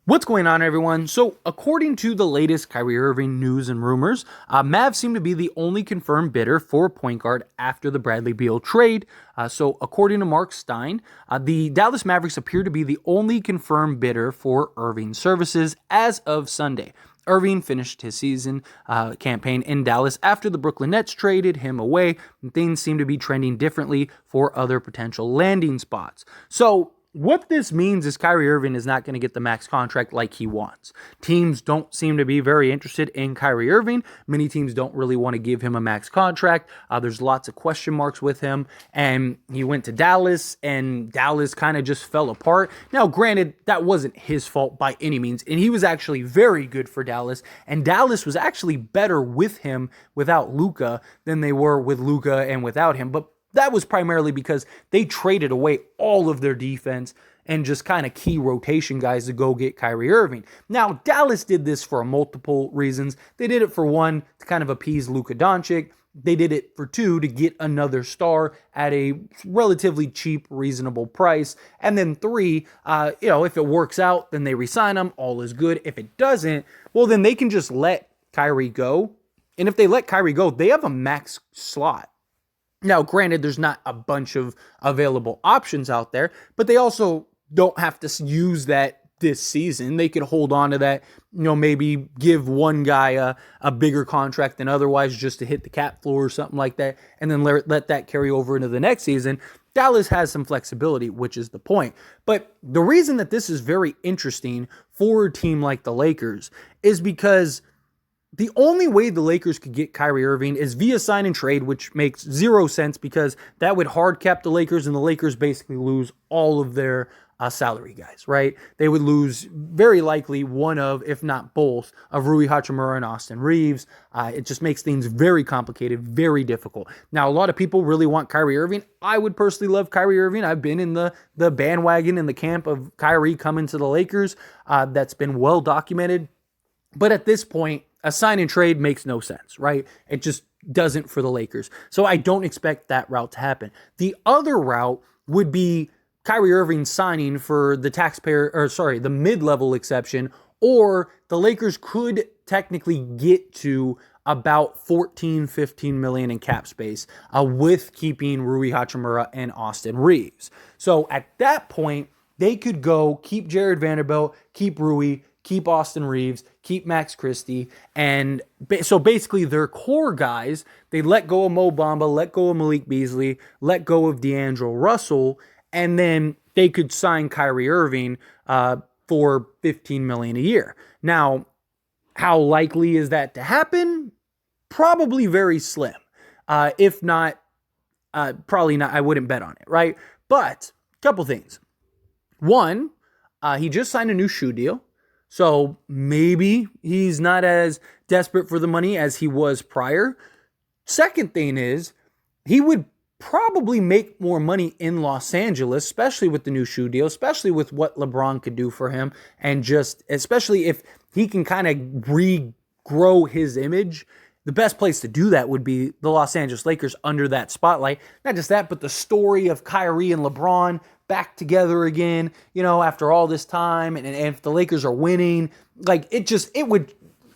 What's going on, everyone? So, according to the latest Kyrie Irving news and rumors, Mavs seem to be the only confirmed bidder for point guard after the Bradley Beal trade. So, according to Mark Stein, the Dallas Mavericks appear to be the only confirmed bidder for Irving's services as of Sunday. Irving finished his season campaign in Dallas after the Brooklyn Nets traded him away, and things seem to be trending differently for other potential landing spots. So, what this means is Kyrie Irving is not going to get the max contract like he wants. Teams don't seem to be very interested in Kyrie Irving. Many teams don't really want to give him a max contract. There's lots of question marks with him. And he went to Dallas, and Dallas kind of just fell apart. Now, granted, that wasn't his fault by any means. And he was actually very good for Dallas. And Dallas was actually better with him without Luka than they were with Luka and without him. But that was primarily because they traded away all of their defense and just kind of key rotation guys to go get Kyrie Irving. Now, Dallas did this for multiple reasons. They did it for one, to kind of appease Luka Doncic. They did it for two, to get another star at a relatively cheap, reasonable price. And then three, if it works out, then they re-sign him. All is good. If it doesn't, well, then they can just let Kyrie go. And if they let Kyrie go, they have a max slot. Now, granted, there's not a bunch of available options out there, but they also don't have to use that this season. They could hold on to that, maybe give one guy a bigger contract than otherwise just to hit the cap floor or something like that, and then let that carry over into the next season. Dallas has some flexibility, which is the point. But the reason that this is very interesting for a team like the Lakers is because the only way the Lakers could get Kyrie Irving is via sign and trade, which makes zero sense because that would hard cap the Lakers, and the Lakers basically lose all of their salary guys, right? They would lose very likely one of, if not both, of Rui Hachimura and Austin Reeves. It just makes things very complicated, very difficult. Now, a lot of people really want Kyrie Irving. I would personally love Kyrie Irving. I've been in the bandwagon in the camp of Kyrie coming to the Lakers. That's been well documented. But at this point, a sign and trade makes no sense, right? It just doesn't for the Lakers. So I don't expect that route to happen. The other route would be Kyrie Irving signing for the mid-level exception, or the Lakers could technically get to about 15 million in cap space with keeping Rui Hachimura and Austin Reeves. So at that point, they could go keep Jared Vanderbilt, keep Rui, keep Austin Reeves, keep Max Christie, and so basically their core guys, they let go of Mo Bamba, let go of Malik Beasley, let go of D'Angelo Russell, and then they could sign Kyrie Irving for $15 million a year. Now, how likely is that to happen? Probably very slim. If not, probably not. I wouldn't bet on it, right? But a couple things. One, he just signed a new shoe deal. So maybe he's not as desperate for the money as he was prior. Second thing is, he would probably make more money in Los Angeles, especially with the new shoe deal, especially with what LeBron could do for him, and just especially if he can kind of regrow his image. The best place to do that would be the Los Angeles Lakers under that spotlight. Not just that, but the story of Kyrie and LeBron back together again, after all this time. And if the Lakers are winning,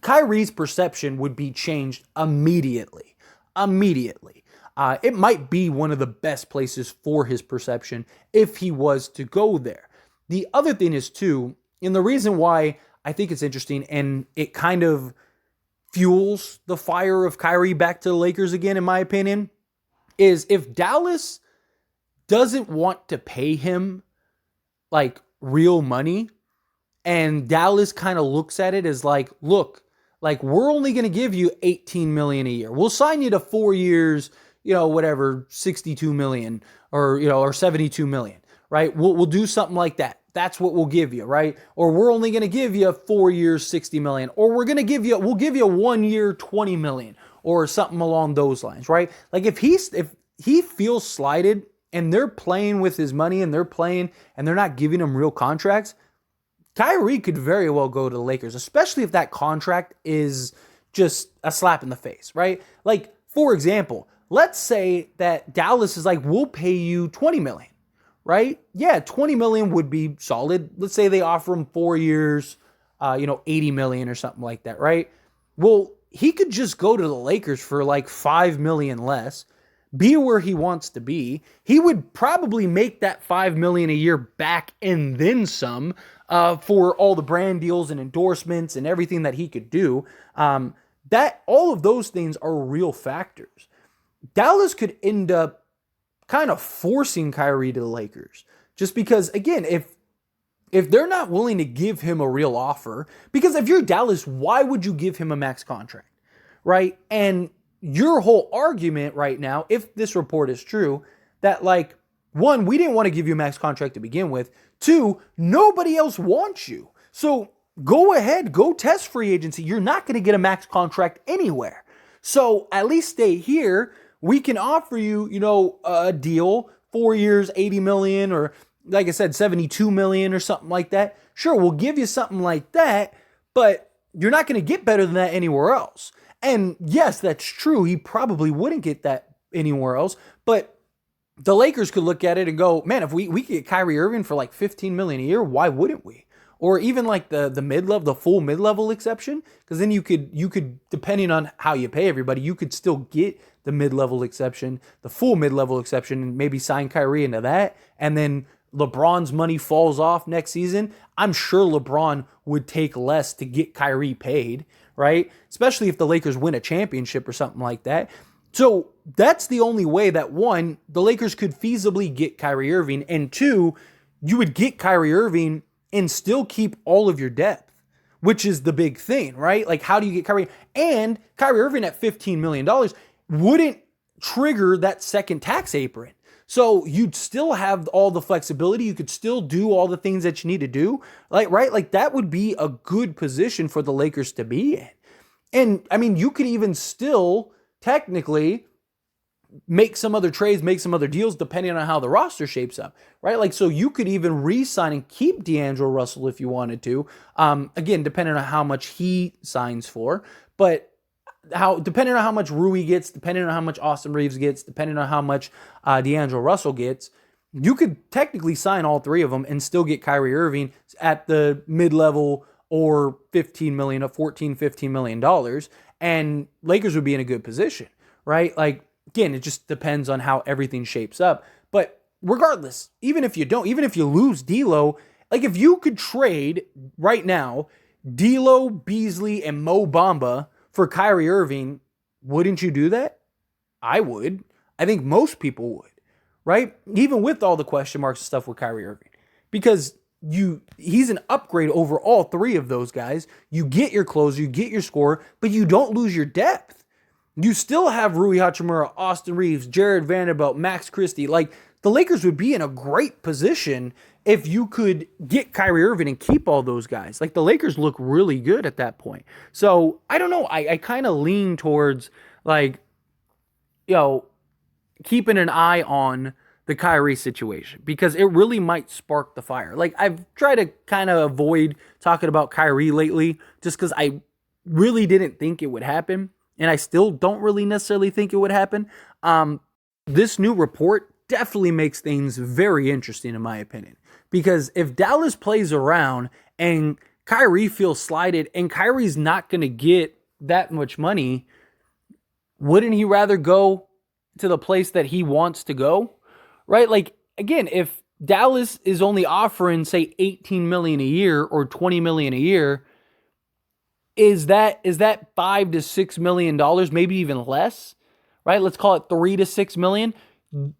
Kyrie's perception would be changed immediately. It might be one of the best places for his perception if he was to go there. The other thing is too, and the reason why I think it's interesting and it kind of fuels the fire of Kyrie back to the Lakers again, in my opinion, is if Dallas doesn't want to pay him like real money, and Dallas kind of looks at it as like, look, like we're only going to give you 18 million a year. We'll sign you to 4 years, 62 million or 72 million, right? We'll do something like that. That's what we'll give you, right? Or we're only going to give you 4 years, 60 million, or we'll give you 1 year, 20 million, or something along those lines, right? Like if he feels slighted and they're playing with his money and they're not giving him real contracts, Kyrie could very well go to the Lakers, especially if that contract is just a slap in the face, right? Like, for example, let's say that Dallas is like, we'll pay you 20 million, right? Yeah, 20 million would be solid. Let's say they offer him 4 years, 80 million or something like that, right? Well, he could just go to the Lakers for like 5 million less, be where he wants to be. He would probably make that 5 million a year back and then some, for all the brand deals and endorsements and everything that he could do. That all of those things are real factors. Dallas could end up kind of forcing Kyrie to the Lakers, just because, again, if they're not willing to give him a real offer, because if you're Dallas, why would you give him a max contract, right? And your whole argument right now, if this report is true, that like, one, we didn't want to give you a max contract to begin with. Two, nobody else wants you. So go ahead, go test free agency. You're not going to get a max contract anywhere. So at least stay here. We can offer you, a deal, 4 years, 80 million, or like I said, 72 million or something like that. Sure, we'll give you something like that, but you're not going to get better than that anywhere else. And yes, that's true. He probably wouldn't get that anywhere else, but the Lakers could look at it and go, man, if we could get Kyrie Irving for like 15 million a year, why wouldn't we? Or even like the mid-level, the full mid-level exception, because then you could, depending on how you pay everybody, you could still get the mid-level exception, the full mid-level exception, and maybe sign Kyrie into that. And then LeBron's money falls off next season. I'm sure LeBron would take less to get Kyrie paid, right? Especially if the Lakers win a championship or something like that. So that's the only way that, one, the Lakers could feasibly get Kyrie Irving, and two, you would get Kyrie Irving and still keep all of your depth, which is the big thing, right? Like, how do you get Kyrie? And Kyrie Irving at $15 million wouldn't trigger that second tax apron. So you'd still have all the flexibility. You could still do all the things that you need to do. Right? That would be a good position for the Lakers to be in. And I mean, you could even still technically make some other trades, make some other deals, depending on how the roster shapes up, right? So you could even re-sign and keep D'Angelo Russell if you wanted to. Again, depending on how much he signs for, but depending on how much Rui gets, depending on how much Austin Reeves gets, depending on how much D'Angelo Russell gets, you could technically sign all three of them and still get Kyrie Irving at the mid-level or $15 million, $15 million, and Lakers would be in a good position, right? Again, it just depends on how everything shapes up. But regardless, even if you lose D'Lo, if you could trade right now D'Lo, Beasley, and Mo Bamba for Kyrie Irving, wouldn't you do that? I would. I think most people would, right? Even with all the question marks and stuff with Kyrie Irving. Because he's an upgrade over all three of those guys. You get your closer, you get your scorer, but you don't lose your depth. You still have Rui Hachimura, Austin Reeves, Jared Vanderbilt, Max Christie. The Lakers would be in a great position if you could get Kyrie Irving and keep all those guys. The Lakers look really good at that point. So, I don't know. I kind of lean towards, keeping an eye on the Kyrie situation, because it really might spark the fire. I've tried to kind of avoid talking about Kyrie lately just because I really didn't think it would happen, and I still don't really necessarily think it would happen. This new report definitely makes things very interesting, in my opinion, because if Dallas plays around and Kyrie feels slighted and Kyrie's not going to get that much money, wouldn't he rather go to the place that he wants to go? Right? Again, if Dallas is only offering, say, $18 million a year or $20 million a year, is that $5 to $6 million, maybe even less? Right? Let's call it $3 to $6 million.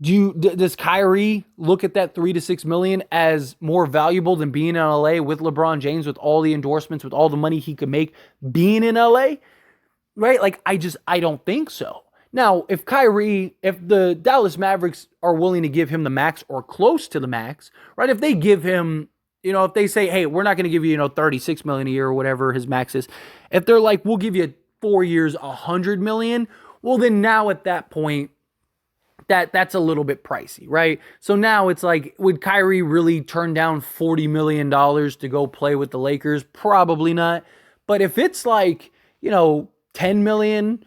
Does Kyrie look at that $3 to $6 million as more valuable than being in LA with LeBron James, with all the endorsements, with all the money he could make being in LA? Right? I don't think so. Now, if the Dallas Mavericks are willing to give him the max or close to the max, right? If they give him, if they say, hey, we're not going to give you, $36 million a year or whatever his max is. If they're like, we'll give you 4 years, $100 million. Well, then now at that point, that's a little bit pricey, right? So now it's would Kyrie really turn down $40 million to go play with the Lakers? Probably not. But if it's 10 million,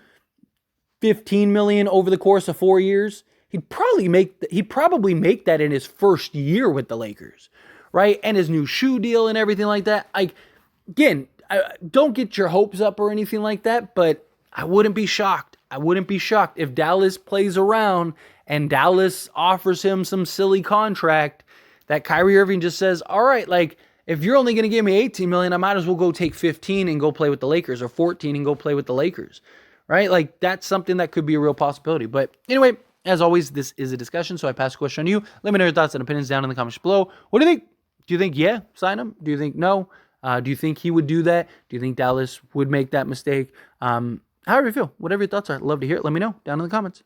$15 million over the course of 4 years, he'd probably make that in his first year with the Lakers, right? And his new shoe deal and everything like that. Like, again, don't get your hopes up or anything like that, but I wouldn't be shocked. I wouldn't be shocked if Dallas plays around and Dallas offers him some silly contract that Kyrie Irving just says, all right, like, if you're only going to give me 18 million, I might as well go take 15 and go play with the Lakers, or 14 and go play with the Lakers, right? Like, that's something that could be a real possibility. But anyway, as always, this is a discussion, so I pass the question on to you. Let me know your thoughts and opinions down in the comments below. What do you think? Do you think, yeah, sign him? Do you think no? Do you think he would do that? Do you think Dallas would make that mistake? However you feel, whatever your thoughts are, I'd love to hear it. Let me know down in the comments.